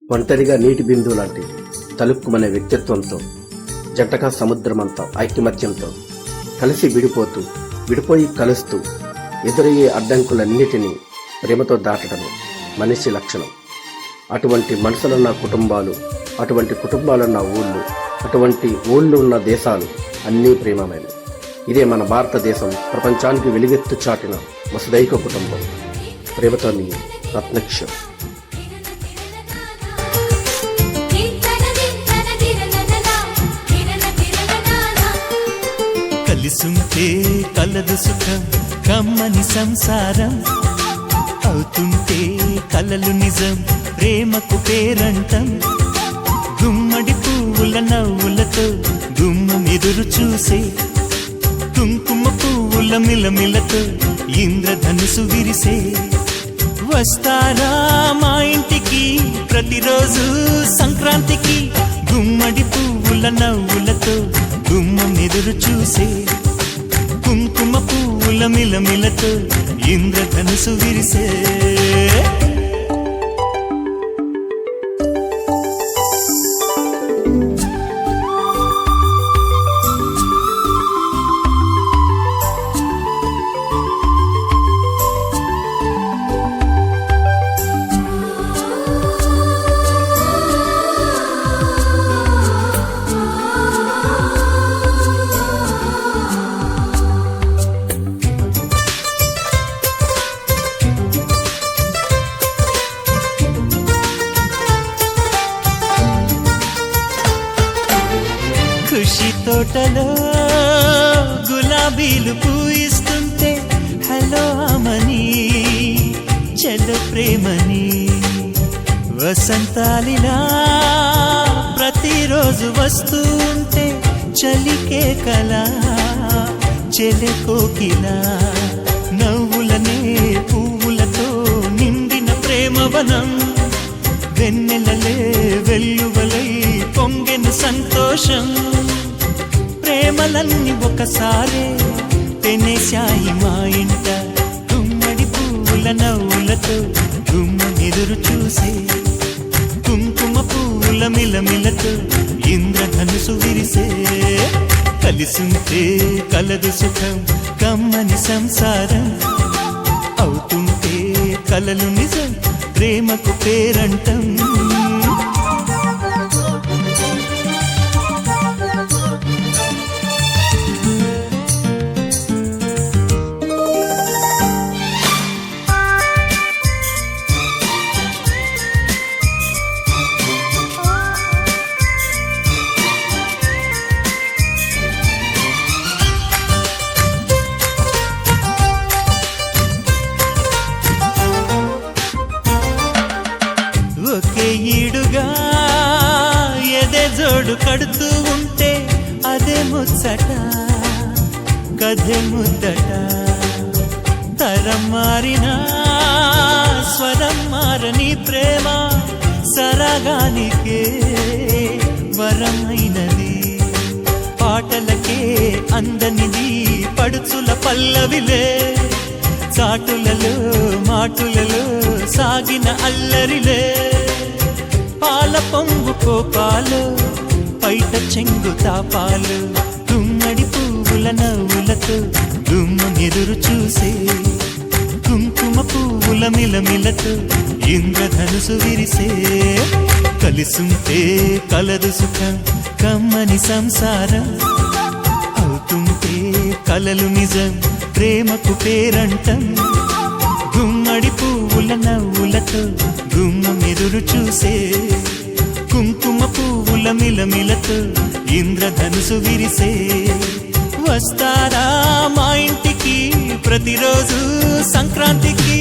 ఒంటరిగా నీటి బిందువు లాంటి తలుక్కుమనే వ్యక్తిత్వంతో, జంటగా సముద్రమంతా ఐకమత్యంతో కలిసి విడిపోయి కలుస్తూ ఎదురయ్యే అడ్డంకులన్నిటినీ ప్రేమతో దాటడమే మనిషి లక్షణం. అటువంటి మనసులున్న కుటుంబాలు, అటువంటి కుటుంబాలున్న ఊళ్ళు, అటువంటి ఊళ్ళు ఉన్న దేశాలు అన్నీ ప్రేమమైనవి. ఇదే మన భారతదేశం ప్రపంచానికి వెలుగెత్తు చాటిన వసుదైక కుటుంబం. ప్రేమతో మీ రత్నక్ష. కలిసుంటే కలదు సుఖం, కమ్మని సంసారం అవుతుంటే కలలు నిజం, ప్రేమకు పేరంటం. గుమ్మడి పువ్వుల నవ్వులతో గుమ్మం ఎదురు చూసే, కుంకుమ పువ్వుల మిలమిలతో ఇంద్రధనుసు విరిసే. వస్తారా మా ఇంటికి ప్రతిరోజు సంక్రాంతికి, గుమ్మడి పువ్వుల నవ్వులతో గుమ్మం ఎదురు చూసే, కుంకుమ పువ్వుల మిలమిలతో ఇంద్రధనుసు విరిసే. ఖుషి తోటలో గులాబీలు పూయిస్తుంటే, హలో అమని చెల్ల ప్రేమని. వసంతాలిలా ప్రతిరోజు వస్తూ ఉంటే, చలికే కలా చెలె కోకిలా. నవ్వులనే పువ్వులతో నిండిన ప్రేమవనం, వెన్నెలలే వెల్లువలై పొంగెను సంతోషం. ప్రేమలన్నీ ఒకసారే పెనేశాయి మా ఇంట, గుమ్మడి పువ్వుల నవ్వులతో గుమ్మం ఎదురు చూసే, కుంకుమ పువ్వుల మిలమిలతో ఇంద్రధనుసు విరిసే. కలిసుంటే కలదు సుఖం, కమ్మని సంసారం అవుతుంటే కలలు నిజం, ప్రేమకు పేరంటం. ఒకే ఈడుగా ఎదే జోడు కడుతూ ఉంటే, అదే ముచ్చట కథే ముద్దట. తరం మారినా స్వరం మారని ప్రేమ, సరగానికే వరమైనది. పాటలకే అందనిది పడుచుల పల్లవిలే, చాటులలో మాటులలో సాగిన అల్లరిలే. పాల పొంగు కోపాలు, పైట చెంగు తాపాలు, గుమ్మడి పువ్వుల నవ్వులతో గుమ్మం ఎదురు చూసే, కుంకుమ పువ్వుల మిలమిలతో ఇంద్రధనుసు విరిసే. కలిసుంటే కలదు సుఖం, కమ్మని సంసారం అవుతుంటే కలలు నిజం, ప్రేమకు పేరంటం. గుమ్మడి పువ్వుల నవ్వులతో గుమ్మం ఎదురు చూసే, కుంకుమ పువ్వుల మిలమిలతో ఇంద్రధనుసు విరిసే. వస్తారా మా ఇంటికి ప్రతిరోజు సంక్రాంతికి.